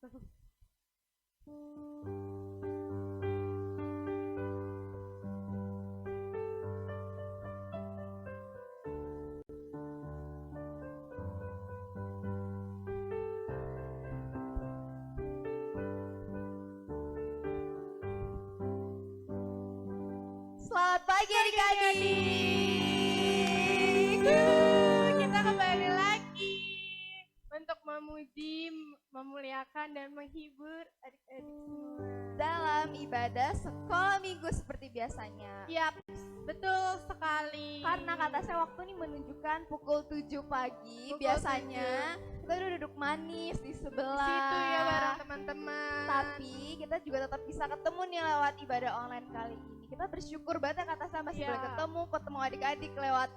Selamat pagi adik-adik. Kita kembali lagi untuk memuji, memuliakan dan menghibur adik-adik semua dalam ibadah sekolah minggu seperti biasanya. Yap, betul sekali. Karena kata saya waktu ini menunjukkan pukul 7 pagi. Biasanya kita udah duduk manis di sebelah. Di situ ya bareng teman-teman. Tapi kita juga tetap bisa ketemu nih lewat ibadah online kali ini. Kita bersyukur banget ya kata saya masih boleh ketemu adik-adik lewat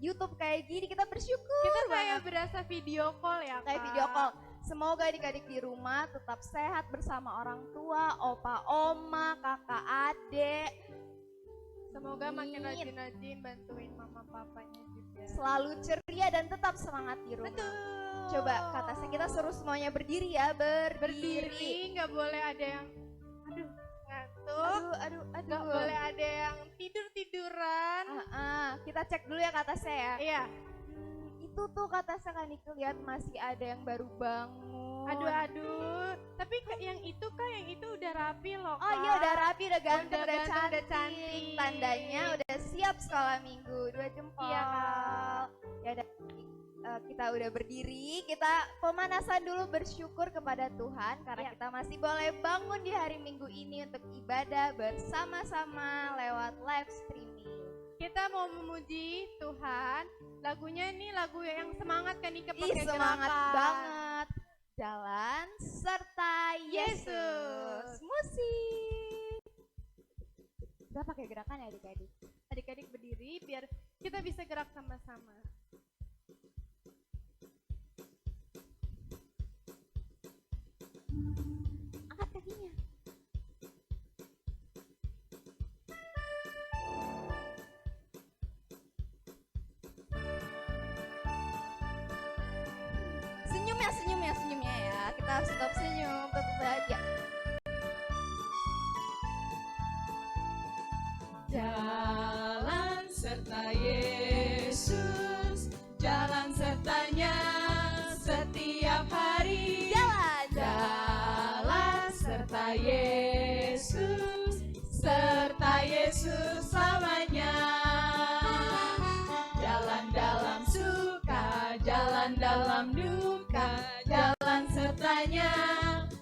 YouTube kayak gini. Kita bersyukur. Kita kayak berasa video call ya, kayak video call. Semoga adik-adik di rumah tetap sehat bersama orang tua, opa, oma, kakak, adik. Semoga makin rajin-rajin bantuin mama papanya juga. Selalu ceria dan tetap semangat di rumah. Betul. Coba kata saya kita suruh semuanya berdiri ya, berdiri. Nggak boleh ada yang ngantuk. Aduh. Nggak boleh ada yang tiduran. Kita cek dulu ya kata saya. Iya. Itu tuh kata saya kan lihat masih ada yang baru bangun. Aduh. Tapi yang itu udah rapi loh, Kak. Oh iya udah rapi, udah ganteng, udah cantik. Tandanya udah siap sekolah minggu. 2 jempol. Iya, Kak. Ya udah. Kita udah berdiri, kita pemanasan dulu bersyukur kepada Tuhan karena kita masih boleh bangun di hari Minggu ini untuk ibadah bersama-sama lewat live streaming. Kita mau memuji Tuhan. Lagunya ini lagu yang semangat kan nih pakai semangat banget. Jalan serta Yesus. Musik. Kita pakai gerakan ya adik-adik. Adik-adik berdiri biar kita bisa gerak sama-sama. Angkat kakinya. Senyumnya ya. Kita harus tetap senyum, tetap bahagia. Jalan serta Yesus, jalan sertanya setiap hari. Jalan serta Yesus, serta Yesus selamanya. Jalan dalam suka, jalan dalam duka, jalan sertanya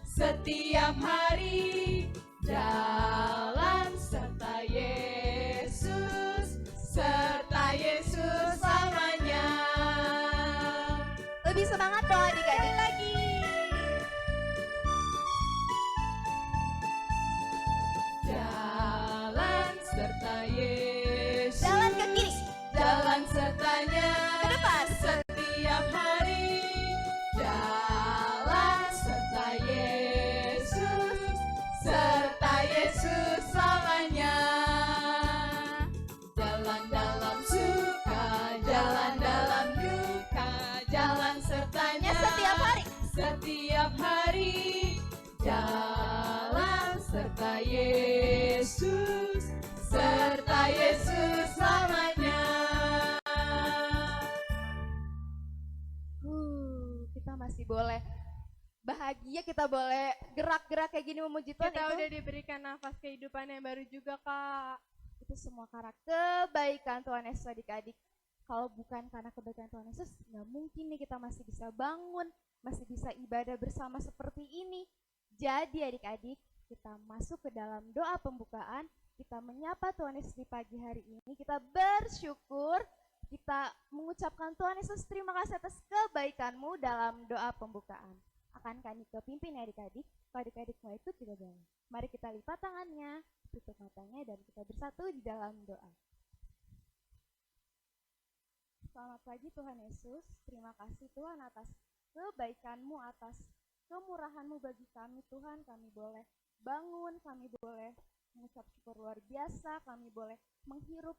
setiap hari. Jalan serta Yesus, serta Yesus selamanya. Lebih semangat dong adik-adik lagi. Jalan serta Yesus, jalan ke kiri, jalan sertanya ke depan setiap hari. Jalan serta Yesus, serta Yesus selamanya. Jalan dalam suka, jalan dalam duka, jalan sertanya setiap hari. Jalan serta Yesus, serta Yesus selamanya. Kita masih boleh bahagia, kita boleh gerak-gerak kayak gini memuji Tuhan. Kita udah diberikan nafas kehidupan yang baru juga, Kak. Itu semua karena kebaikan Tuhan Yesus adik-adik. Kalau bukan karena kebaikan Tuhan Yesus, nggak mungkin nih kita masih bisa bangun, masih bisa ibadah bersama seperti ini. Jadi adik-adik, kita masuk ke dalam doa pembukaan, kita menyapa Tuhan Yesus di pagi hari ini, kita bersyukur, kita mengucapkan Tuhan Yesus terima kasih atas kebaikan-Mu dalam doa pembukaan. Akankah kami kepimpin adik-adik? Kalau adik-adik mau ikut juga boleh. Mari kita lipat tangannya, tutup matanya, dan kita bersatu di dalam doa. Selamat pagi Tuhan Yesus, terima kasih Tuhan atas kebaikan-Mu, atas kemurahan-Mu bagi kami Tuhan. Kami boleh bangun, kami boleh mengucap syukur luar biasa, kami boleh menghirup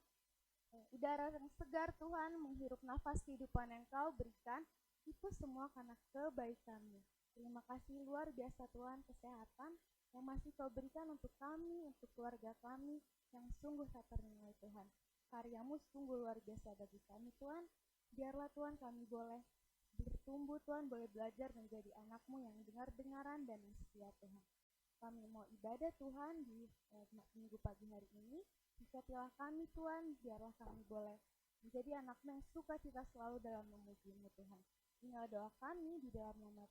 udara yang segar Tuhan, menghirup nafas kehidupan yang Kau berikan. Itu semua karena kebaikan-Mu. Terima kasih luar biasa Tuhan kesehatan yang masih Kau berikan untuk kami, untuk keluarga kami yang sungguh tak ternilai Tuhan. Karyamu sungguh luar biasa bagi kami Tuhan. Biarlah Tuhan kami boleh bertumbuh Tuhan, boleh belajar menjadi anak-Mu yang dengar-dengaran dan yang setia Tuhan. Kami mau ibadah Tuhan di minggu pagi hari ini. Berkatilah kami Tuhan, biarlah kami boleh menjadi anak-Mu yang suka cita selalu dalam memuji-Mu Tuhan. Inilah doa kami di dalam nama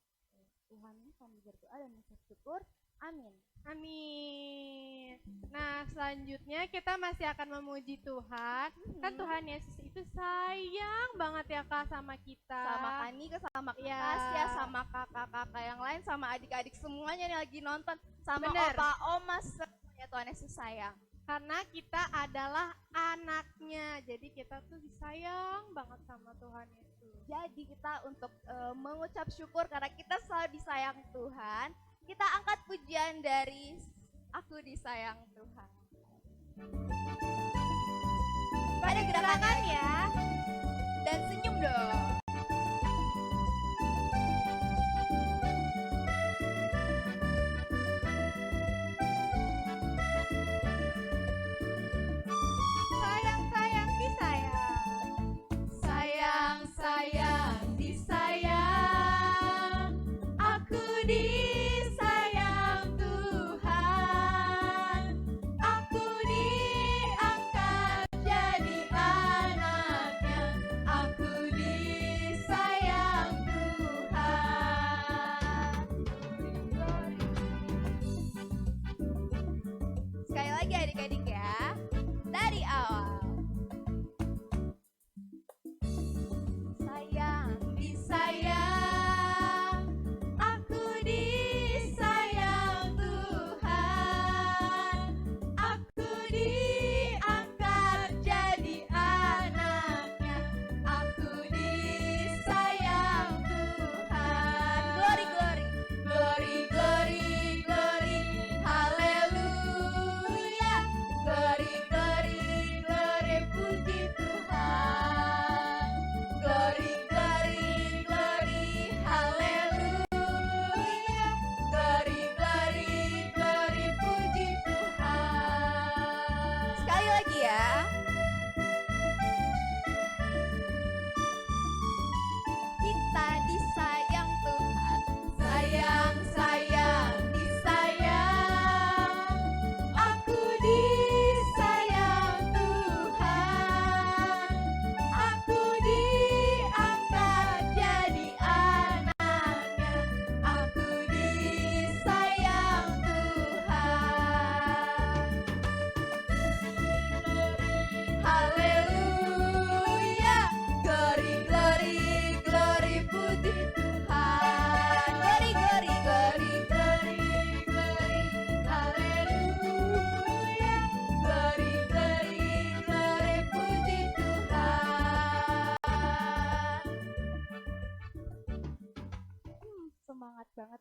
Tuhan, kami berdoa dan mengucap syukur. Amin. Amin. Nah, selanjutnya kita masih akan memuji Tuhan. Kan Tuhan Yesus itu sayang banget ya Kak sama kita. Sama Kanika, sama Kak Ya. Tasya, sama kakak-kakak yang lain, sama adik-adik semuanya yang lagi nonton, sama Bener. opa, oma, semuanya Tuhan Yesus sayang. Karena kita adalah anaknya. Jadi kita tuh disayang banget sama Tuhan Yesus. Jadi kita untuk mengucap syukur karena kita selalu disayang Tuhan, kita angkat pujian dari Aku Disayang Tuhan. Pada gerakan ya, dan senyum dong. Sayang-sayang disayang. Sayang, disayang, aku disayang Tuhan, aku diangkat jadi anaknya, aku disayang Tuhan. Sekali lagi adik-adik ya, dari awal. Disayang, aku disayang Tuhan, aku diangkat jadi anaknya, aku disayang Tuhan. Glory, glory. Glory, glory, glory, haleluya. Glory, glory, glory, puji Tuhan. Glory, glory, glory, haleluya. Glory, glory, glory, puji Tuhan. Sekali lagi ya. Kita disayang Tuhan. Sayang, disayang, aku disayang Tuhan, aku diangkat jadi anaknya, aku disayang Tuhan. Haleluya, glory, glory, glory, puji Tuhan. Glory, glory, glory, glory, glory, haleluya. Glory, glory, glory, puji Tuhan. Semangat banget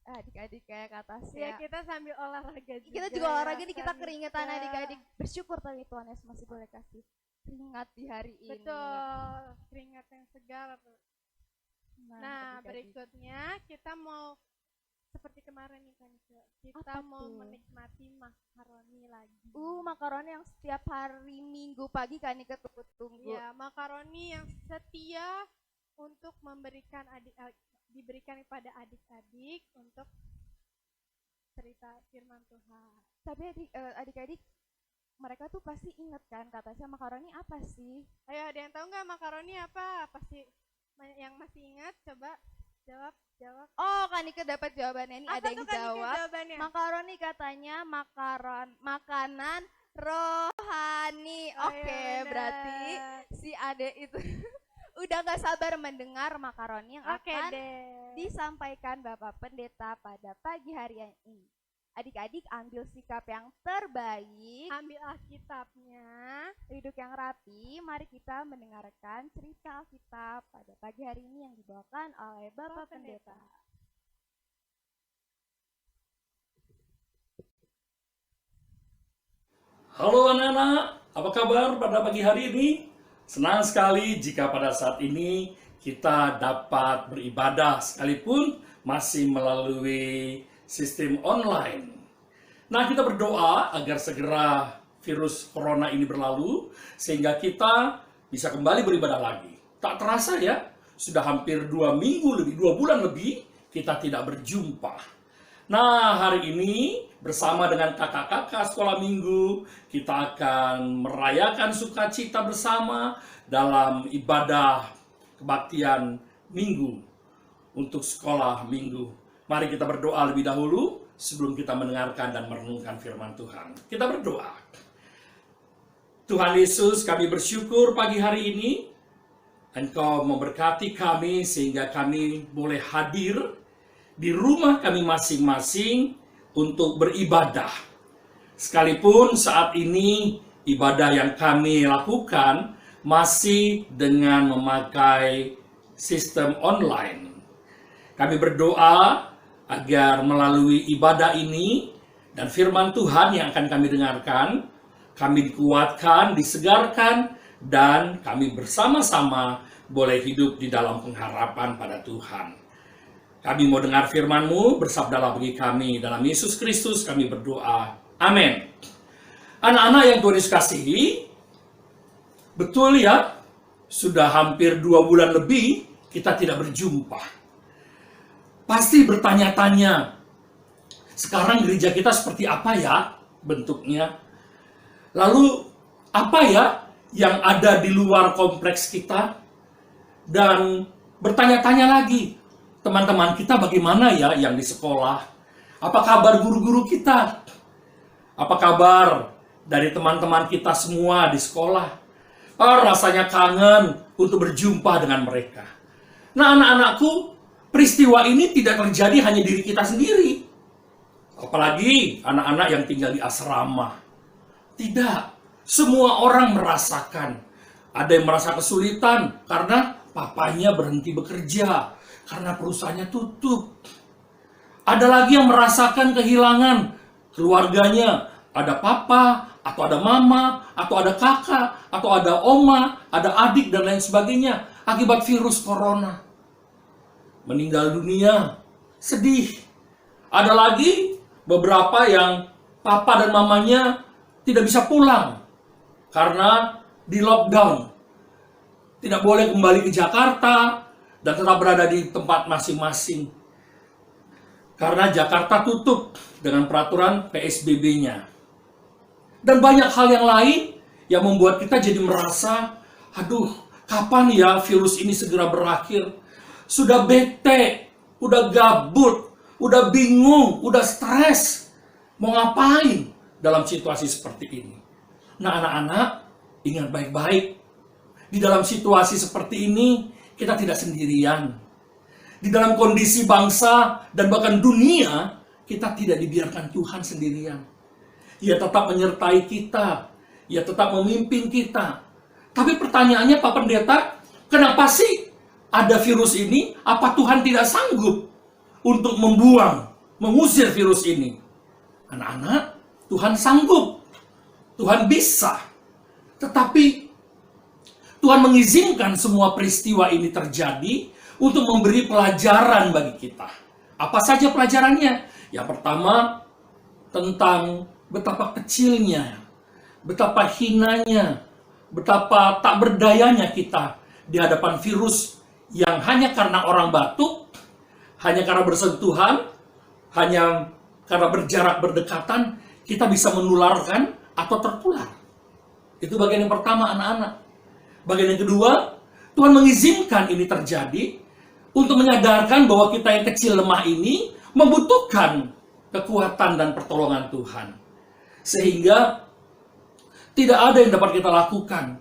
adik-adik kayak kata Ya, Tasya. kita sambil olahraga juga. Kita juga olahraga nih, kita sambil keringetan juga. adik-adik. Bersyukur tapi Tuhan Yesus masih boleh kasih keringat di hari ini. Betul, keringat yang segar. Nah, adik-adik. berikutnya kita mau seperti kemarin nih kan, kita Apa mau tuh? menikmati makaroni lagi. Makaroni yang setiap hari Minggu pagi kan Nika tunggu. Ya, makaroni yang setia untuk diberikan kepada adik-adik untuk cerita firman Tuhan. Tapi adik-adik mereka tuh pasti inget kan katanya makaroni apa sih? Ayo, ada yang tahu nggak makaroni apa? Pasti yang masih ingat, coba jawab. Oh, Kanika dapat jawabannya. Ini Apa ada yang tuh, Kak, Nika, jawab. jawabannya? Makaroni katanya makanan rohani. Oh, Oke, iya, benar. berarti si Ade itu udah gak sabar mendengar makaroni yang Oke akan deh. disampaikan Bapak Pendeta pada pagi hari ini. Adik-adik ambil sikap yang terbaik, Ambil Alkitabnya. duduk yang rapi. Mari kita mendengarkan cerita Alkitab pada pagi hari ini yang dibawakan oleh Bapak Pendeta. Halo anak-anak, apa kabar pada pagi hari ini? Senang sekali jika pada saat ini kita dapat beribadah sekalipun masih melalui sistem online. Nah, kita berdoa agar segera virus corona ini berlalu, sehingga kita bisa kembali beribadah lagi. Tak terasa ya, sudah hampir 2 minggu lebih, 2 bulan lebih, kita tidak berjumpa. Nah, hari ini bersama dengan kakak-kakak sekolah minggu, kita akan merayakan sukacita bersama dalam ibadah kebaktian minggu untuk sekolah minggu. Mari kita berdoa lebih dahulu sebelum kita mendengarkan dan merenungkan firman Tuhan. Kita berdoa. Tuhan Yesus, kami bersyukur pagi hari ini Engkau memberkati kami sehingga kami boleh hadir di rumah kami masing-masing untuk beribadah. Sekalipun saat ini ibadah yang kami lakukan masih dengan memakai sistem online. Kami berdoa agar melalui ibadah ini dan firman Tuhan yang akan kami dengarkan, kami dikuatkan, disegarkan, dan kami bersama-sama boleh hidup di dalam pengharapan pada Tuhan. Kami mau dengar firman-Mu, bersabdalah bagi kami. Dalam Yesus Kristus kami berdoa. Amin. Anak-anak yang Tuhan Yesus kasihi, betul ya, sudah hampir 2 bulan lebih kita tidak berjumpa. Pasti bertanya-tanya, sekarang gereja kita seperti apa ya bentuknya? Lalu apa ya yang ada di luar kompleks kita? Dan bertanya-tanya lagi, teman-teman kita bagaimana ya yang di sekolah? Apa kabar guru-guru kita? Apa kabar dari teman-teman kita semua di sekolah? Rasanya kangen untuk berjumpa dengan mereka. Nah, anak-anakku, peristiwa ini tidak terjadi hanya diri kita sendiri. Apalagi anak-anak yang tinggal di asrama. Tidak, semua orang merasakan. Ada yang merasa kesulitan karena papanya berhenti bekerja, karena perusahaannya tutup. Ada lagi yang merasakan kehilangan keluarganya. Ada papa, atau ada mama, atau ada kakak, atau ada oma, ada adik, dan lain sebagainya. Akibat virus corona. Meninggal dunia. Sedih. Ada lagi beberapa yang papa dan mamanya tidak bisa pulang karena di lockdown. Tidak boleh kembali ke Jakarta dan tetap berada di tempat masing-masing. Karena Jakarta tutup dengan peraturan PSBB-nya. Dan banyak hal yang lain yang membuat kita jadi merasa, aduh, kapan ya virus ini segera berakhir? Sudah bete, udah gabut, udah bingung, udah stres. Mau ngapain dalam situasi seperti ini? Nah, anak-anak, ingat baik-baik. Di dalam situasi seperti ini, kita tidak sendirian. Di dalam kondisi bangsa dan bahkan dunia, kita tidak dibiarkan Tuhan sendirian. Ia tetap menyertai kita. Ia tetap memimpin kita. Tapi pertanyaannya, Pak Pendeta, kenapa sih ada virus ini? Apa Tuhan tidak sanggup untuk membuang, mengusir virus ini? Anak-anak, Tuhan sanggup. Tuhan bisa. Tetapi Tuhan mengizinkan semua peristiwa ini terjadi untuk memberi pelajaran bagi kita. Apa saja pelajarannya? Yang pertama, tentang betapa kecilnya, betapa hinanya, betapa tak berdayanya kita di hadapan virus yang hanya karena orang batuk, hanya karena bersentuhan, hanya karena berjarak berdekatan, kita bisa menularkan atau tertular. Itu bagian yang pertama, anak-anak. Bagian yang kedua, Tuhan mengizinkan ini terjadi untuk menyadarkan bahwa kita yang kecil lemah ini membutuhkan kekuatan dan pertolongan Tuhan. Sehingga tidak ada yang dapat kita lakukan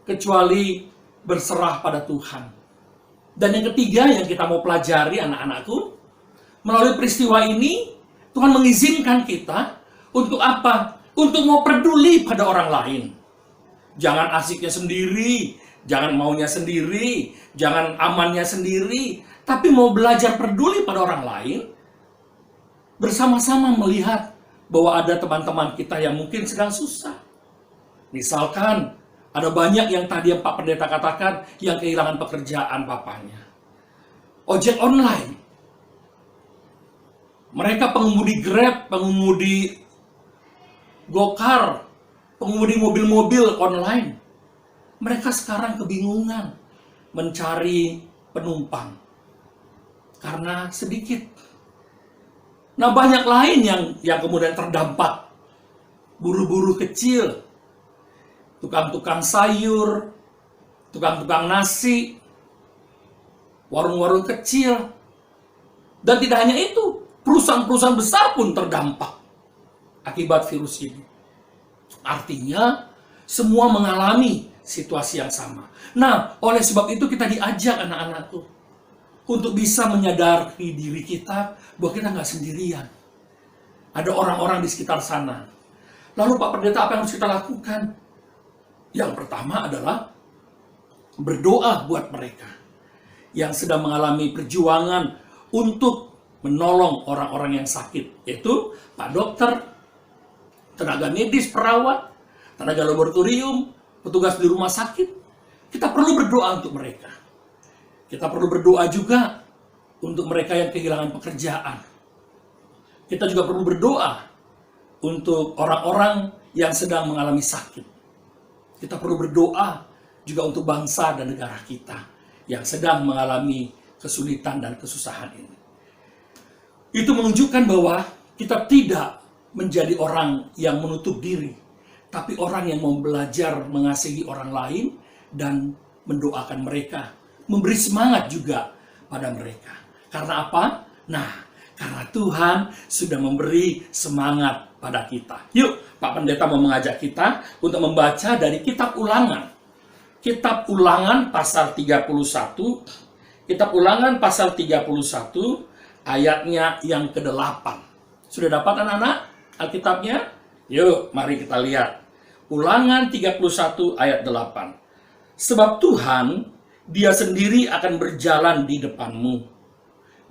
kecuali berserah pada Tuhan. Dan yang ketiga yang kita mau pelajari, anak-anakku, melalui peristiwa ini Tuhan mengizinkan kita untuk apa? Untuk mau peduli pada orang lain. Jangan asiknya sendiri, jangan maunya sendiri, jangan amannya sendiri, tapi mau belajar peduli pada orang lain, bersama-sama melihat bahwa ada teman-teman kita yang mungkin sedang susah. Misalkan, ada banyak yang tadi yang Pak Pendeta katakan, yang kehilangan pekerjaan papanya. Ojek online. Mereka pengemudi Grab, pengemudi Gokar, pengemudi mobil-mobil online. Mereka sekarang kebingungan mencari penumpang karena sedikit. Nah, banyak lain yang kemudian terdampak. Buru-buru kecil, tukang-tukang sayur, tukang-tukang nasi, warung-warung kecil. Dan tidak hanya itu, perusahaan-perusahaan besar pun terdampak akibat virus ini. Artinya, semua mengalami situasi yang sama. Nah, oleh sebab itu kita diajak anak-anakku untuk bisa menyadari diri kita bahwa kita nggak sendirian. Ada orang-orang di sekitar sana. Lalu Pak Pendeta, apa yang harus kita lakukan? Yang pertama adalah berdoa buat mereka yang sedang mengalami perjuangan untuk menolong orang-orang yang sakit, yaitu Pak Dokter, tenaga medis, perawat, tenaga laboratorium, petugas di rumah sakit. Kita perlu berdoa untuk mereka. Kita perlu berdoa juga untuk mereka yang kehilangan pekerjaan. Kita juga perlu berdoa untuk orang-orang yang sedang mengalami sakit. Kita perlu berdoa juga untuk bangsa dan negara kita yang sedang mengalami kesulitan dan kesusahan ini. Itu menunjukkan bahwa kita tidak menjadi orang yang menutup diri, tapi orang yang mau belajar mengasihi orang lain dan mendoakan mereka, memberi semangat juga pada mereka. Karena apa? Nah, karena Tuhan sudah memberi semangat pada kita. Yuk, Pak Pendeta mau mengajak kita untuk membaca dari Kitab Ulangan. Kitab Ulangan pasal 31. Kitab Ulangan pasal 31 ayatnya yang ke-8. Sudah dapat anak-anak Alkitabnya? Yuk, mari kita lihat. Ulangan 31 ayat 8. Sebab Tuhan, Dia sendiri akan berjalan di depanmu.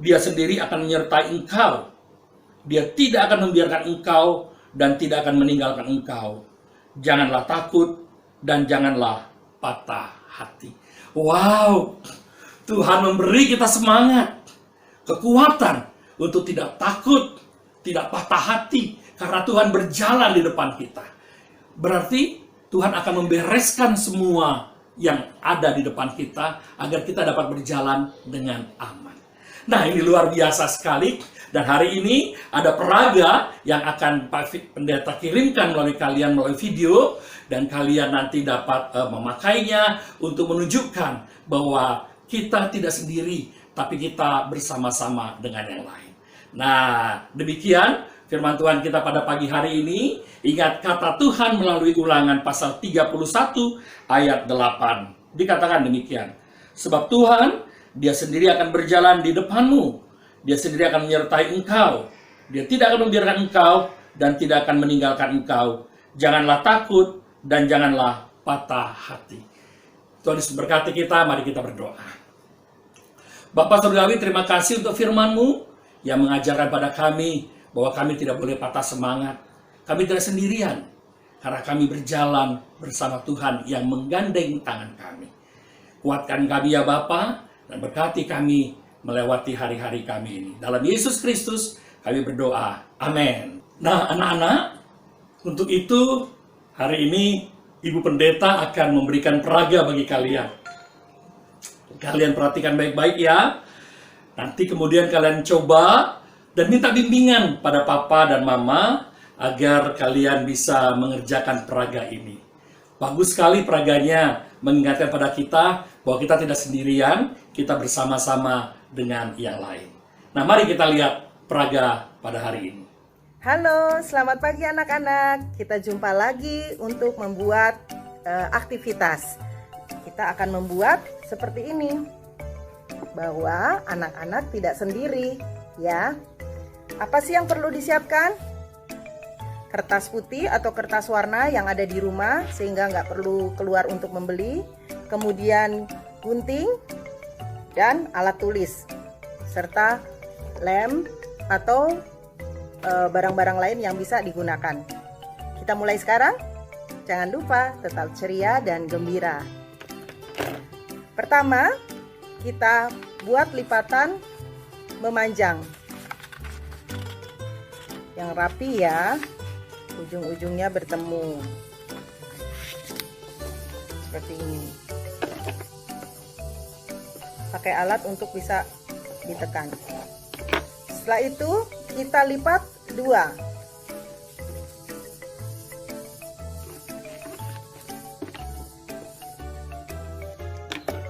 Dia sendiri akan menyertai engkau. Dia tidak akan membiarkan engkau dan tidak akan meninggalkan engkau. Janganlah takut dan janganlah patah hati. Wow, Tuhan memberi kita semangat, kekuatan untuk tidak takut, tidak patah hati, karena Tuhan berjalan di depan kita. Berarti Tuhan akan membereskan semua yang ada di depan kita agar kita dapat berjalan dengan aman. Nah, ini luar biasa sekali. Dan hari ini ada peraga yang akan Pak Pendeta kirimkan melalui kalian melalui video. Dan kalian nanti dapat memakainya untuk menunjukkan bahwa kita tidak sendiri, tapi kita bersama-sama dengan yang lain. Nah, demikian firman Tuhan kita pada pagi hari ini. Ingat kata Tuhan melalui Ulangan pasal 31 ayat 8. Dikatakan demikian. Sebab Tuhan, Dia sendiri akan berjalan di depanmu. Dia sendiri akan menyertai engkau. Dia tidak akan membiarkan engkau dan tidak akan meninggalkan engkau. Janganlah takut dan janganlah patah hati. Tuhan Yesus berkati kita, mari kita berdoa. Bapa Surgawi, terima kasih untuk firman-Mu yang mengajarkan pada kami bahwa kami tidak boleh patah semangat. Kami tidak sendirian, karena kami berjalan bersama Tuhan yang menggandeng tangan kami. Kuatkan kami ya Bapa, dan berkati kami melewati hari-hari kami ini. Dalam Yesus Kristus kami berdoa. Amin. Nah, anak-anak, untuk itu hari ini Ibu Pendeta akan memberikan peraga bagi kalian. Kalian perhatikan baik-baik ya. Nanti kemudian kalian coba dan minta bimbingan pada Papa dan Mama agar kalian bisa mengerjakan peraga ini. Bagus sekali peraganya, mengingatkan pada kita bahwa kita tidak sendirian, kita bersama-sama dengan yang lain. Nah, mari kita lihat peraga pada hari ini. Halo, selamat pagi anak-anak. Kita jumpa lagi untuk membuat aktivitas. Kita akan membuat seperti ini. Bahwa anak-anak tidak sendiri, ya. Apa sih yang perlu disiapkan? Kertas putih atau kertas warna yang ada di rumah sehingga nggak perlu keluar untuk membeli. Kemudian gunting dan alat tulis serta lem atau barang-barang lain yang bisa digunakan. Kita mulai sekarang. Jangan lupa tetap ceria dan gembira. Pertama, kita buat lipatan memanjang. yang rapi ya, ujung-ujungnya bertemu seperti ini. Pakai alat untuk bisa ditekan. Setelah itu kita lipat 2.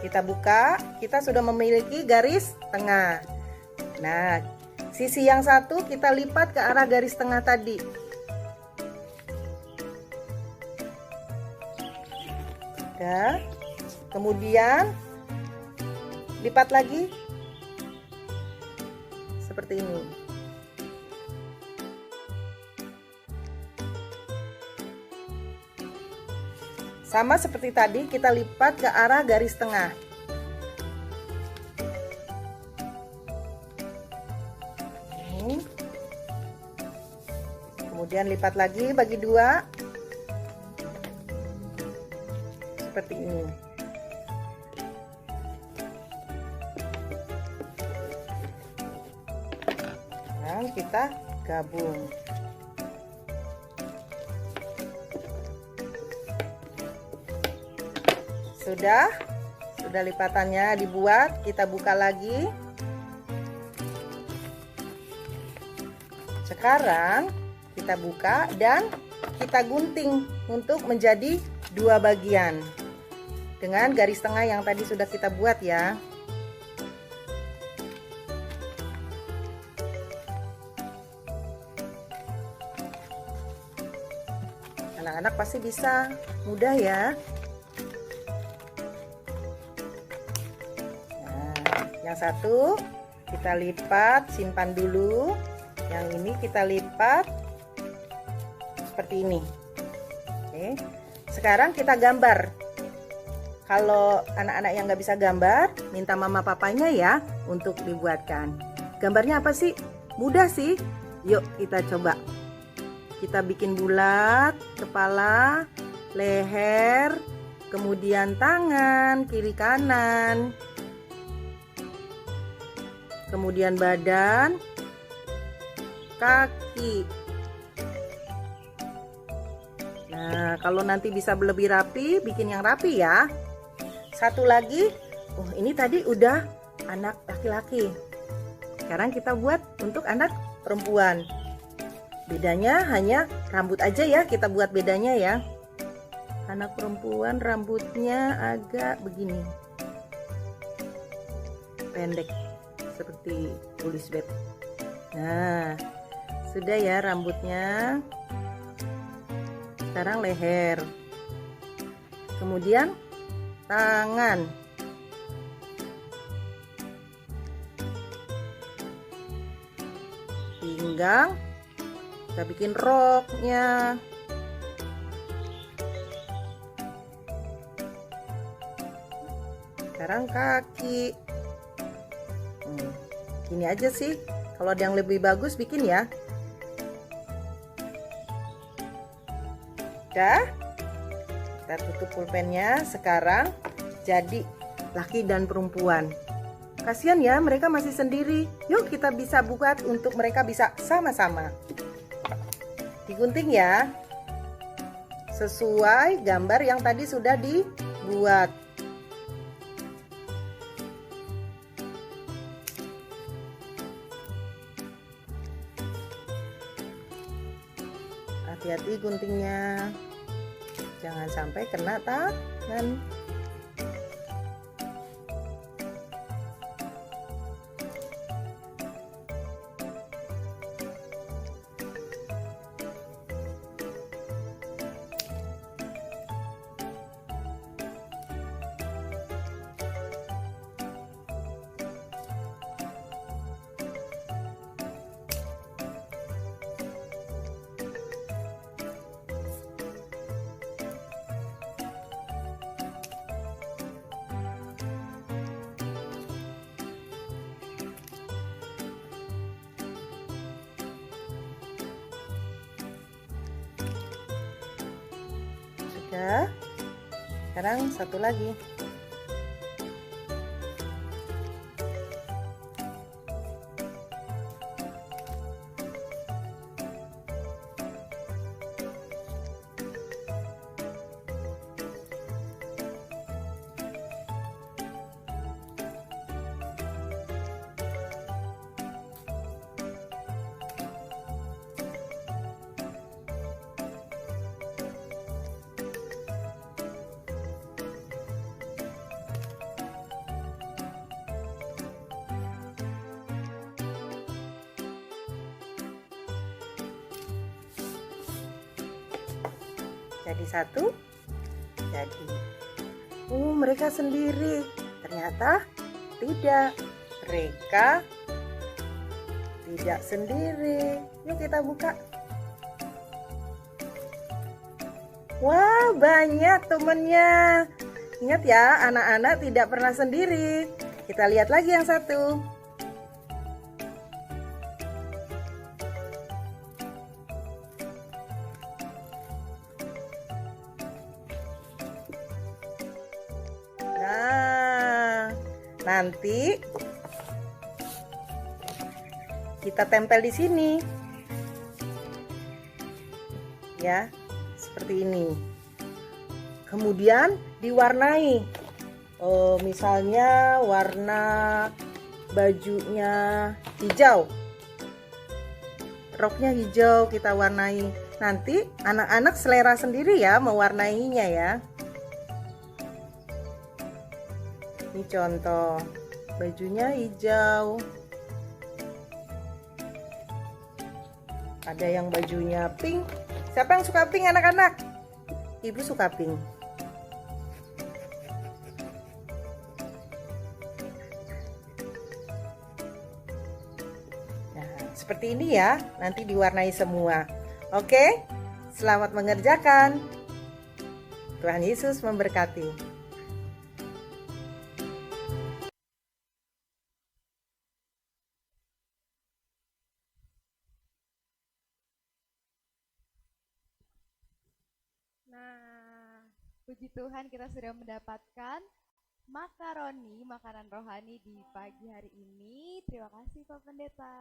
Kita buka, kita sudah memiliki garis tengah. Nah, sisi yang satu kita lipat ke arah garis tengah tadi. Udah. Kemudian lipat lagi seperti ini. Sama seperti tadi, kita lipat ke arah garis tengah. Ini. Kemudian lipat lagi bagi 2. Seperti ini. Dan kita gabung. Sudah lipatannya dibuat, kita buka lagi. Sekarang kita buka dan kita gunting untuk menjadi 2 bagian dengan garis tengah yang tadi sudah kita buat ya. Anak-anak pasti bisa, mudah ya. Yang satu kita lipat, simpan dulu. Yang ini kita lipat seperti ini. Oke. Sekarang kita gambar. Kalau anak-anak yang nggak bisa gambar, minta mama papanya ya untuk dibuatkan. Gambarnya apa sih? Mudah sih. Yuk kita coba. Kita bikin bulat, kepala, leher, kemudian tangan, kiri kanan. Kemudian badan, kaki. Nah, kalau nanti bisa lebih rapi, bikin yang rapi ya. Satu lagi, ini tadi udah anak laki-laki. Sekarang kita buat untuk anak perempuan. Bedanya hanya rambut aja ya, kita buat bedanya ya. Anak perempuan rambutnya agak begini. Pendek. Seperti tulis bed. Nah, sudah ya rambutnya. Sekarang leher. Kemudian tangan. Pinggang. Kita bikin roknya. Sekarang kaki. Ini aja sih. Kalau ada yang lebih bagus bikin ya. Udah. Kita tutup pulpennya. Sekarang jadi laki dan perempuan. Kasihan ya, mereka masih sendiri. Yuk kita bisa buat untuk mereka bisa sama-sama. Digunting ya. Sesuai gambar yang tadi sudah dibuat. Hati-hati guntingnya, jangan sampai kena tangan. Sudah. Sekarang satu lagi. Jadi satu, jadi. Oh, mereka sendiri. Ternyata tidak. Mereka tidak sendiri. Yuk kita buka. Wah, banyak temennya. Ingat ya, anak-anak tidak pernah sendiri. Kita lihat lagi yang satu. Nah, nanti kita tempel di sini. Ya, seperti ini. Kemudian diwarnai. Misalnya warna bajunya hijau. Roknya hijau kita warnai. Nanti anak-anak selera sendiri ya mewarnainya ya. Ini contoh. Bajunya hijau. Ada yang bajunya pink. Siapa yang suka pink anak-anak? Ibu suka pink. Nah, seperti ini ya. Nanti diwarnai semua. Oke? Selamat mengerjakan. Tuhan Yesus memberkati. Nah, puji Tuhan kita sudah mendapatkan makaroni, makanan rohani di pagi hari ini. Terima kasih Pak Pendeta.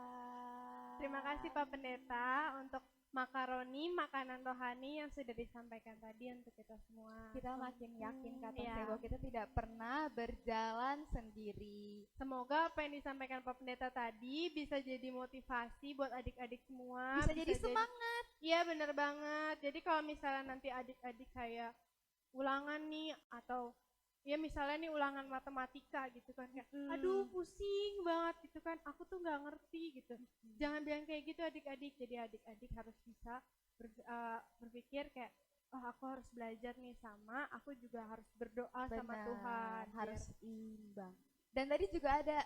Terima kasih Pak Pendeta untuk makaroni, makanan rohani yang sudah disampaikan tadi untuk kita semua. Kita makin yakin kata Iya. saya bahwa kita tidak pernah berjalan sendiri. Semoga apa yang disampaikan Pak Pendeta tadi bisa jadi motivasi buat adik-adik semua. Bisa jadi semangat. Iya bener banget. Jadi kalau misalnya nanti adik-adik kayak ulangan nih atau ya misalnya nih ulangan matematika gitu kan kayak aduh pusing banget gitu kan, aku tuh nggak ngerti gitu. Jangan bilang kayak gitu adik-adik. Jadi adik-adik harus bisa berpikir kayak oh aku harus belajar nih, sama aku juga harus berdoa sama Benar, Tuhan. harus imbang. Dan tadi juga ada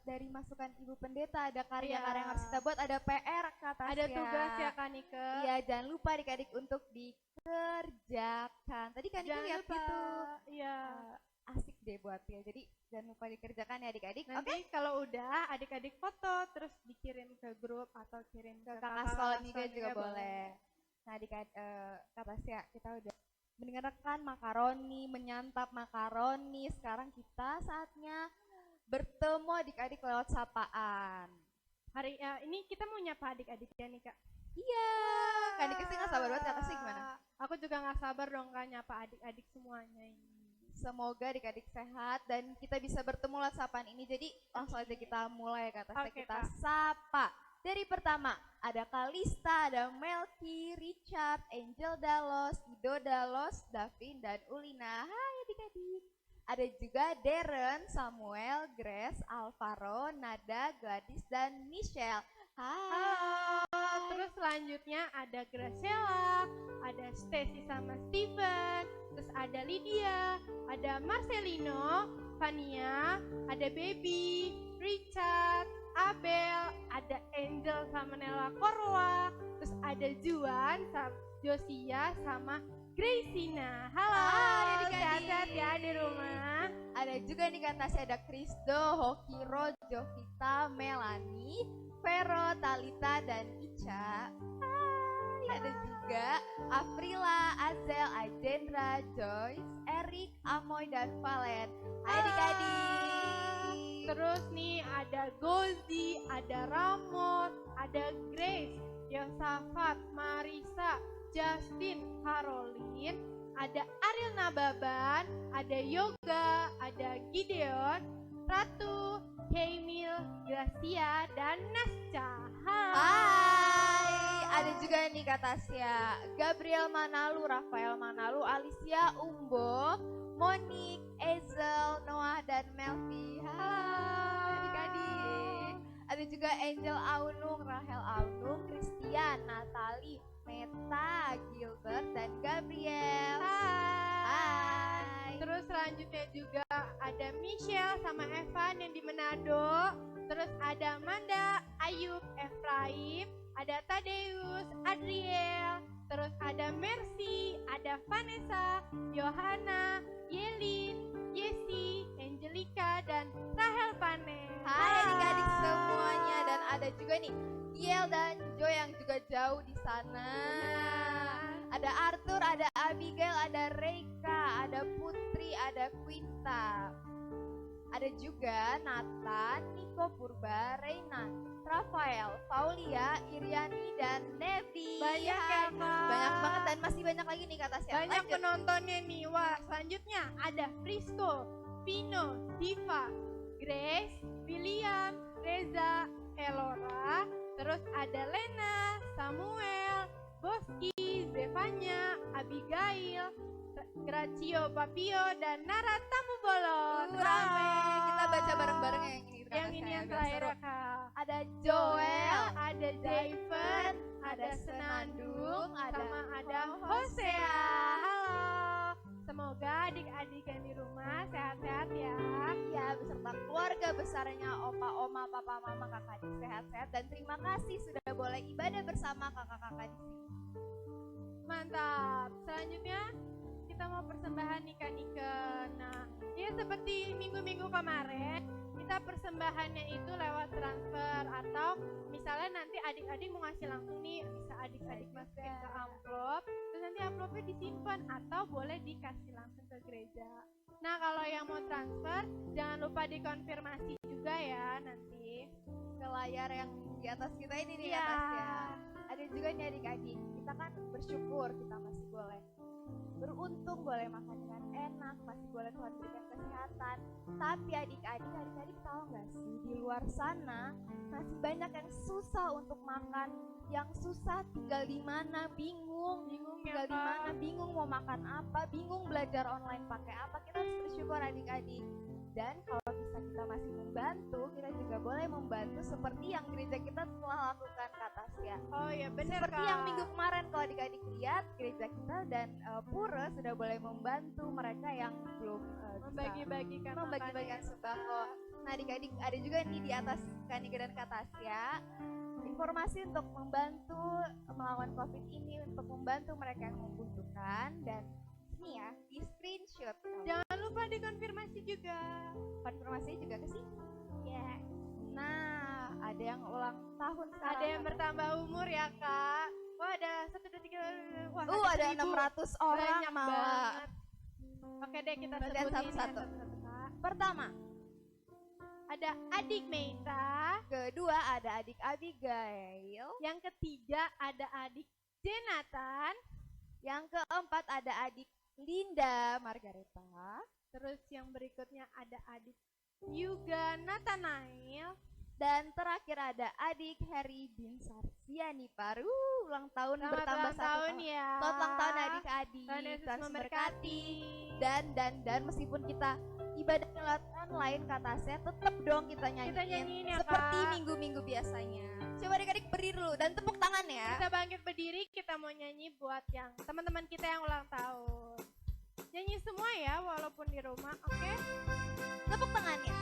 dari masukan Ibu Pendeta, ada karya-karya yang harus kita buat, ada PR kata Ada tugas ya Kak Nike. Iya, jangan lupa adik-adik untuk dikerjakan. Tadi kan Nike Jangan lihat lupa. gitu. Iya. Asik deh buat ya. Jadi jangan lupa dikerjakan ya adik-adik. Oke. Nanti kalau udah adik-adik foto terus dikirim ke grup atau kirim ke Kakak sekolah Nike juga boleh. Nah, adik kata Sia, kita udah mendengarkan makaroni, menyantap makaroni. Sekarang kita saatnya bertemu adik-adik lewat sapaan. Hari ini kita mau nyapa adik-adik ya nih Kak. Iya, Kak Dika sih nggak sabar banget, kata sih gimana? Aku juga nggak sabar dong Kak nyapa adik-adik semuanya ini. Semoga adik-adik sehat dan kita bisa bertemu lewat sapaan ini. Jadi langsung aja kita mulai kata saya, Oke, kita Kak. sapa. Dari pertama ada Kalista, ada Melky, Richard, Angel Dalos, Ido Dalos, Davin dan Ulina. Hai adik-adik. Ada juga Darren, Samuel, Grace, Alvaro, Nada, Gladys dan Michelle. Hai. Halo. Terus selanjutnya ada Graciela, ada Stacy sama Steven, terus ada Lydia, ada Marcelino, Fania, ada Baby, Richard, Abel, ada Angel sama Nella Korwa, terus ada Juan, Josia sama Gracina. Halo, Hai, adik-adik. sehat-sehat ya di rumah. Ada juga nih kan Tasya, ada Krisdo, Hokiro, Jovita, Melani, Vero, Talita, dan Ica. Hai, ada juga Aprila, Azel, Ajendra, Joyce, Erik, Amoy, dan Valen. Hai adik-adik. Terus nih ada Gozi, ada Ramos, ada Grace, Yosafat, Marisa, Justin, Caroline, ada Ariel Nababan, ada Yoga, ada Gideon, Ratu, Kamil, Gracia, dan Nasca. Hai, ada juga nih Kak Tasya, Gabriel Manalu, Rafael Manalu, Alicia Umbo, Monik, Ezel, Noah, dan Melvi. Hai adik-adik. Ada juga Angel Aunung, Rahel Aunung, Christian, Natali, Meta, Gilbert, dan Gabriel. Hai. Hai. Terus selanjutnya juga ada Michelle sama Evan yang di Manado. Terus ada Manda, Ayub, Efraim, ada Tadeus, Adriel. Terus ada Mercy, ada Vanessa, Johanna, Yelin, Yesi, Angelica, dan Rahel Pane. Hai adik-adik semuanya, dan ada juga nih Giel dan Jo yang juga jauh di sana. Ada Arthur, ada Abigail, ada Reika, ada Putri, ada Quinta. Ada juga Nathan, Niko Purba, Reina, Rafael, Paulia, Iriani, dan Nevi. Banyak ya, Kak. Banyak banget dan masih banyak lagi nih kata siapa. Banyak penontonnya nih. Wah, selanjutnya ada Frisco, Vino, Diva, Grace, William, Reza, Elora. Terus ada Lena, Samuel, Boski, Zevanya, Abigail, Gracio, Papio, dan Nara Tamu Bolon. Rame. Kita baca bareng-bareng ya yang ini. Yang ini yang terakhir ya, Kak. Ada Joel, ada Javen, ada Senandung, sama ada Hosea. Halo. Semoga adik-adik yang di rumah sehat-sehat ya. ya beserta keluarga besarnya, opa, oma, papa, mama, kakak adik sehat-sehat, dan terima kasih sudah boleh ibadah bersama kakak-kakak di sini. Mantap. Selanjutnya kita mau persembahan Nika. Nah, ya seperti minggu-minggu kemarin, kita persembahannya itu lewat transfer atau misalnya nanti adik-adik mau ngasih langsung nih, bisa adik-adik masukin ke amplop, terus nanti amplopnya disimpan atau boleh dikasih langsung ke gereja. Nah, kalau yang mau transfer, jangan lupa dikonfirmasi juga ya nanti Ke layar yang di atas kita ini nih Iya. atas ya. Ada juga nih adik-adik, kita kan bersyukur kita masih boleh beruntung, boleh makan dengan enak, masih boleh Tuhan berikan kesehatan. Tapi adik-adik tahu nggak sih, di luar sana masih banyak yang susah untuk makan, yang susah tinggal di mana, bingung ya, tinggal di mana, bingung mau makan apa, bingung belajar online pakai apa. Kita harus bersyukur adik-adik. Dan kalau bisa kita masih membantu, kita juga boleh membantu seperti yang gereja kita telah lakukan, kata Sia. Oh ya benar, Seperti yang minggu kemarin kalau adik-adik lihat, gereja kita dan Pura sudah boleh membantu mereka yang belum bisa membagi-bagikan membagi-bagikan sembako. Nah adik-adik ada juga nih di atas Kanika dan Katasya informasi untuk membantu melawan COVID ini, untuk membantu mereka yang membutuhkan. Dan ini ya di screenshot. Jangan lupa dikonfirmasi juga. Konfirmasinya juga ke sini. Ya. Nah, ada yang ulang tahun sekarang. Ada yang bertambah umur ya, Kak. Wah, ada 1, 2, 3. Wah, Ada 1.000. 600 orang Banyak malah. banget. Oke deh, kita Berarti sebutin satu-satu. satu-satu, Kak. Pertama, Ada adik Meita. kedua ada adik Abigail, Yang ketiga ada adik Jonathan. yang keempat ada adik Linda Margareta, Terus yang berikutnya ada adik Yuga Nathanael. dan terakhir ada adik Harry Binsar Siani Paru. Ulang tahun Selamat bertambah ulang tahun satu. ya. Selamat ulang tahun adik-adik. Tuhan Yesus Tuhan memberkati. Dan meskipun kita ibadah lewat online, kata saya tetap dong kita nyanyiin ya, seperti Kak. minggu-minggu biasanya. Coba adik-adik berdiri dulu dan tepuk tangan ya. Kita bangkit berdiri, kita mau nyanyi buat yang teman-teman kita yang ulang tahun. Nyanyi semua ya, walaupun di rumah, oke? Tepuk tangannya.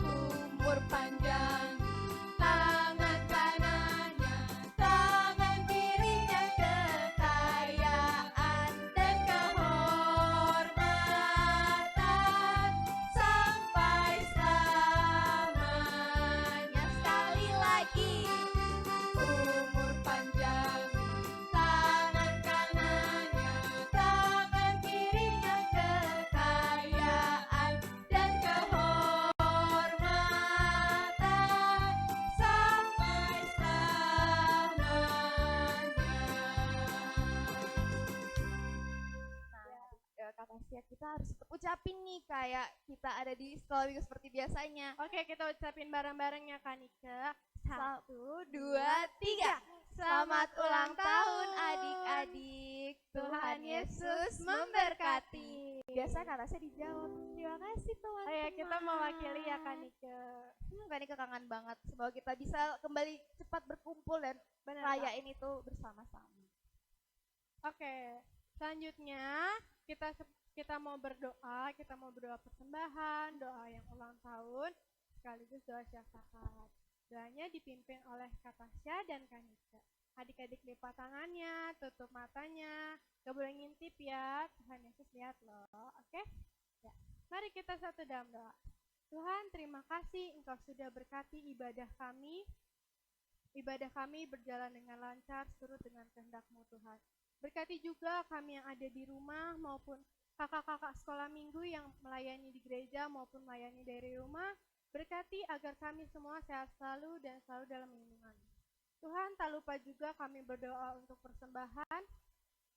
Umur panjang, tangan kanannya, tangan kirinya kekayaan dan kehormatan sampai selamanya. Sekali lagi, umur panjang, tangan kanannya, tangan kirinya kekayaan dan kehormatan sampai selamanya. Kata Sia, kita harus tetap ucapin nih kayak kita ada di sekolah minggu seperti biasanya. Oke, kita ucapin bareng-bareng ya, Kanika. 1, 2, 3. Selamat ulang tahun adik-adik. Tuhan Yesus memberkati. Biasa kata saya dijawab. Terima kasih teman-teman. Oh ya, kita mewakili ya Kak Nike. Kak Nike kangen banget. Semoga kita bisa kembali cepat berkumpul dan Benar, Kak. rayain itu bersama-sama. Oke, selanjutnya kita mau berdoa, persembahan, doa yang ulang tahun, sekaligus doa syafaat. Doanya dipimpin oleh Kak Tasya dan Kak Nike. Adik-adik lipat tangannya, tutup matanya, gak boleh ngintip ya, Tuhan Yesus lihat loh, oke? Ya. Mari kita satu dalam doa. Tuhan, terima kasih Engkau sudah berkati ibadah kami. Ibadah kami berjalan dengan lancar, surut dengan kehendak-Mu Tuhan. Berkati juga kami yang ada di rumah maupun kakak-kakak sekolah minggu yang melayani di gereja maupun melayani dari rumah. Berkati agar kami semua sehat selalu dan selalu dalam lindungan. Tuhan, tak lupa juga kami berdoa untuk persembahan.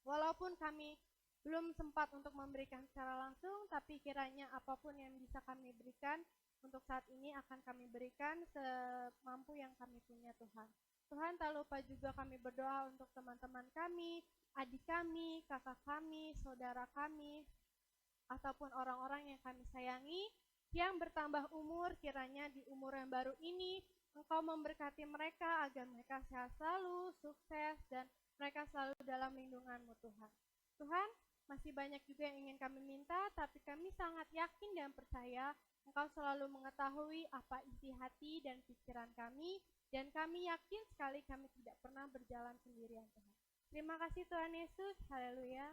Walaupun kami belum sempat untuk memberikan secara langsung, tapi kiranya apapun yang bisa kami berikan untuk saat ini akan kami berikan semampu yang kami punya Tuhan. Tuhan, tak lupa juga kami berdoa untuk teman-teman kami, adik kami, kakak kami, saudara kami, ataupun orang-orang yang kami sayangi, yang bertambah umur, kiranya di umur yang baru ini, Engkau memberkati mereka agar mereka sehat selalu, sukses, dan mereka selalu dalam lindungan-Mu Tuhan. Tuhan, masih banyak juga yang ingin kami minta, tapi kami sangat yakin dan percaya Engkau selalu mengetahui apa isi hati dan pikiran kami, dan kami yakin sekali kami tidak pernah berjalan sendirian Tuhan. Terima kasih Tuhan Yesus, haleluya.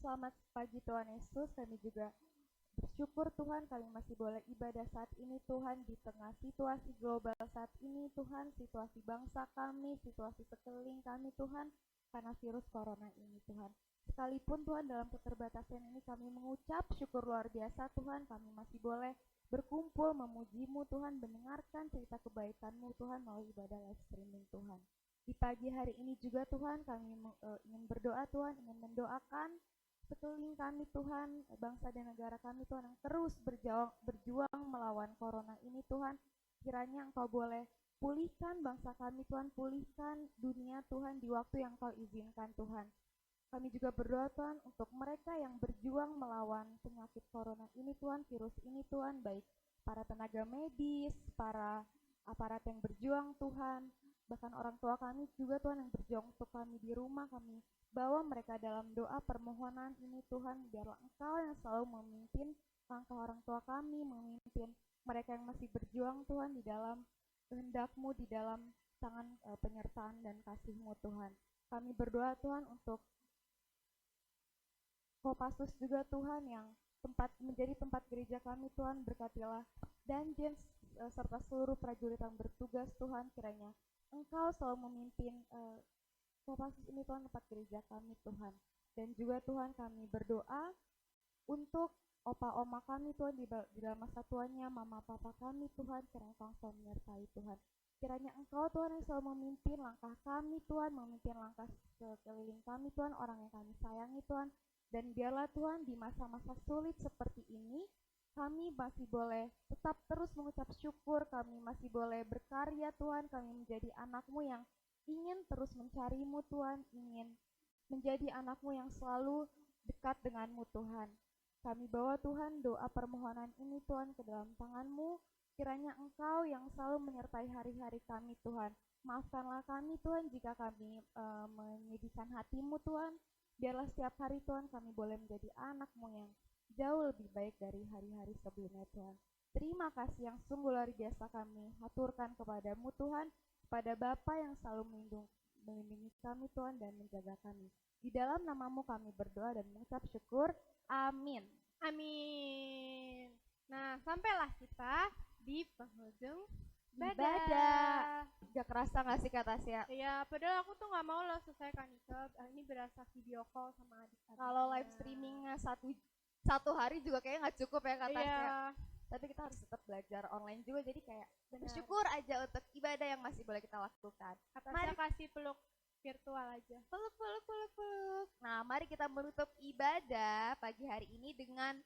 Selamat pagi Tuhan Yesus, kami juga bersyukur Tuhan kami masih boleh ibadah saat ini Tuhan di tengah situasi global saat ini Tuhan, situasi bangsa kami, situasi sekeliling kami Tuhan, karena virus corona ini Tuhan. Sekalipun Tuhan dalam keterbatasan ini kami mengucap syukur luar biasa Tuhan, kami masih boleh berkumpul memuji-Mu Tuhan, mendengarkan cerita kebaikan-Mu Tuhan melalui ibadah live streaming Tuhan. Di pagi hari ini juga Tuhan kami ingin berdoa Tuhan, ingin mendoakan sekeliling kami Tuhan, bangsa dan negara kami Tuhan yang terus berjuang melawan corona ini Tuhan. Kiranya Engkau boleh pulihkan bangsa kami Tuhan, pulihkan dunia Tuhan di waktu yang Engkau izinkan Tuhan. Kami juga berdoa Tuhan untuk mereka yang berjuang melawan penyakit corona ini Tuhan, virus ini Tuhan, baik para tenaga medis, para aparat yang berjuang Tuhan, bahkan orang tua kami juga Tuhan yang berjuang untuk kami di rumah, kami bawa mereka dalam doa permohonan ini Tuhan, biarlah Engkau yang selalu memimpin langkah orang tua kami, memimpin mereka yang masih berjuang Tuhan di dalam kehendak-Mu, di dalam tangan penyertaan dan kasih-Mu Tuhan. Kami berdoa Tuhan untuk Kopassus juga Tuhan yang menjadi tempat gereja kami Tuhan, berkatilah Danjen serta seluruh prajurit yang bertugas Tuhan, kiranya Engkau selalu memimpin Kopassus ini Tuhan, tempat gereja kami Tuhan. Dan juga Tuhan kami berdoa untuk opa oma kami Tuhan di dalam masa tuanya, mama papa kami Tuhan, kiranya Engkau selalu menyertai Tuhan. Kiranya Engkau Tuhan yang selalu memimpin langkah kami Tuhan, memimpin langkah sekeliling kami Tuhan, orang yang kami sayangi Tuhan. Dan biarlah Tuhan di masa-masa sulit seperti ini, kami masih boleh tetap terus mengucap syukur, kami masih boleh berkarya Tuhan, kami menjadi anak-Mu yang ingin terus mencari-Mu Tuhan, ingin menjadi anak-Mu yang selalu dekat dengan-Mu Tuhan. Kami bawa Tuhan doa permohonan ini Tuhan ke dalam tangan-Mu, kiranya Engkau yang selalu menyertai hari-hari kami Tuhan. Maafkanlah kami Tuhan jika kami menyedihkan hati-Mu Tuhan, biarlah setiap hari Tuhan kami boleh menjadi anak-Mu yang jauh lebih baik dari hari-hari sebelumnya Tuhan. Terima kasih yang sungguh luar biasa kami haturkan kepada-Mu Tuhan, kepada Bapa yang selalu melindungi kami Tuhan dan menjaga kami. Di dalam nama-Mu kami berdoa dan mengucap syukur. Amin. Amin. Nah, sampailah kita di penghujung Ibadah. Gak kerasa gak sih kata Tasya? Iya, padahal aku tuh gak mau loh selesai Nike. Ini berasa video call sama adik-adik. Kalau live streamingnya satu hari juga kayaknya gak cukup ya kata Tasya. Iya, Tapi kita harus tetap belajar online juga, jadi kayak benar. bersyukur aja untuk ibadah yang masih boleh kita lakukan. Kata Mari. saya kasih peluk virtual aja. Peluk. Nah, mari kita menutup ibadah pagi hari ini dengan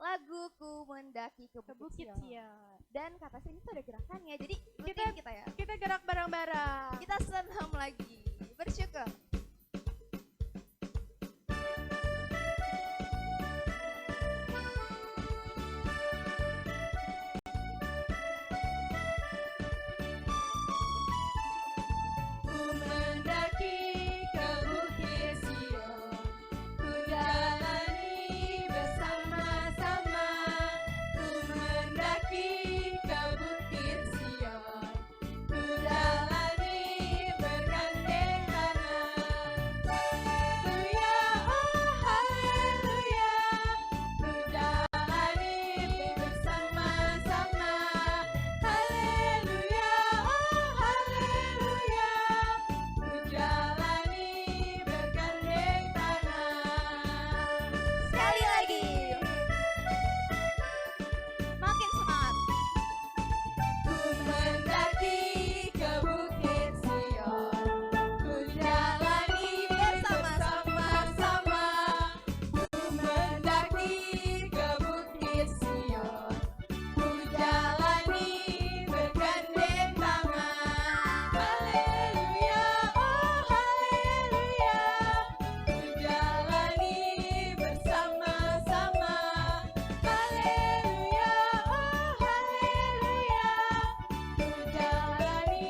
laguku mendaki ke Ke Bukit Bukit Sion. Sion. Dan kata sini tuh ada gerakannya, jadi Kita- kita ya. Kita gerak bareng-bareng. Kita senam lagi, bersyukur. Ku mendaki ke Bukit Sion, ku jalani bersama-sama. Ku mendaki ke Bukit Sion, ku jalani bergandeng tangan. Haleluya, oh haleluya, ku jalani bersama-sama. Haleluya, oh haleluya, ku jalani bergandeng tangan. Sekali lagi. Makin semangat. Ku mendaki ke Bukit Sion, ku jalani bersama-sama. Ku mendaki ke Bukit Sion, ku jalani bergandeng tangan. Haleluya, oh haleluya, ku jalani bersama-sama. Haleluya, oh haleluya, ku jalani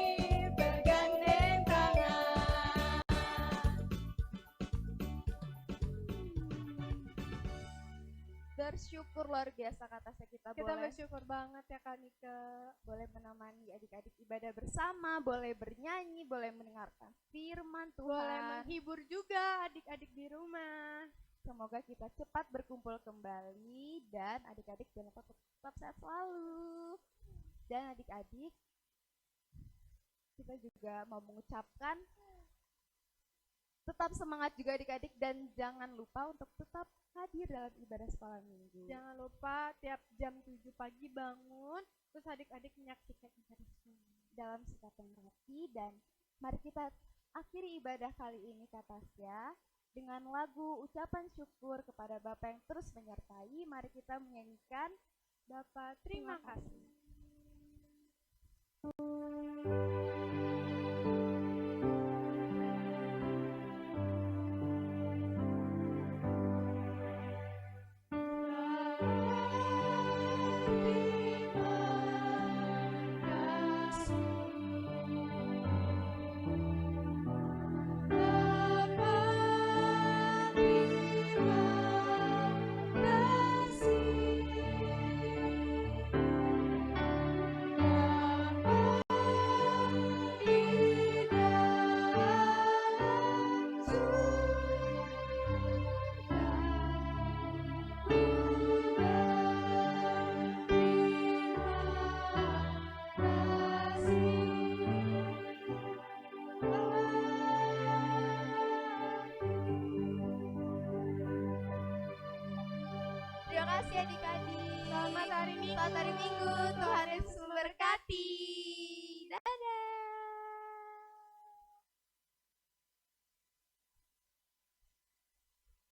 bergandeng tangan. Bersyukur luar biasa kata saya kita Kita boleh bersyukur banget ya Kak Nika. boleh menemani adik-adik ibadah bersama, boleh bernyanyi, boleh mendengarkan firman Boleh Tuhan. menghibur juga adik-adik di rumah. Semoga kita cepat berkumpul kembali dan adik-adik jangan lupa tetap sehat selalu. Dan adik-adik, kita juga mau mengucapkan tetap semangat juga adik-adik dan jangan lupa untuk tetap hadir dalam ibadah sekolah minggu. Jangan lupa tiap jam 7 pagi bangun, terus adik-adik menyaksikan ibadah sekolah. Dalam sikap yang rapi dan mari kita akhiri ibadah kali ini kata Tasya dengan lagu ucapan syukur kepada Bapa yang terus menyertai. Mari kita menyanyikan Bapak, terima kasih. Terima kasih adik-adik. Selamat hari Minggu. Selamat hari Minggu. Tuhan Yesus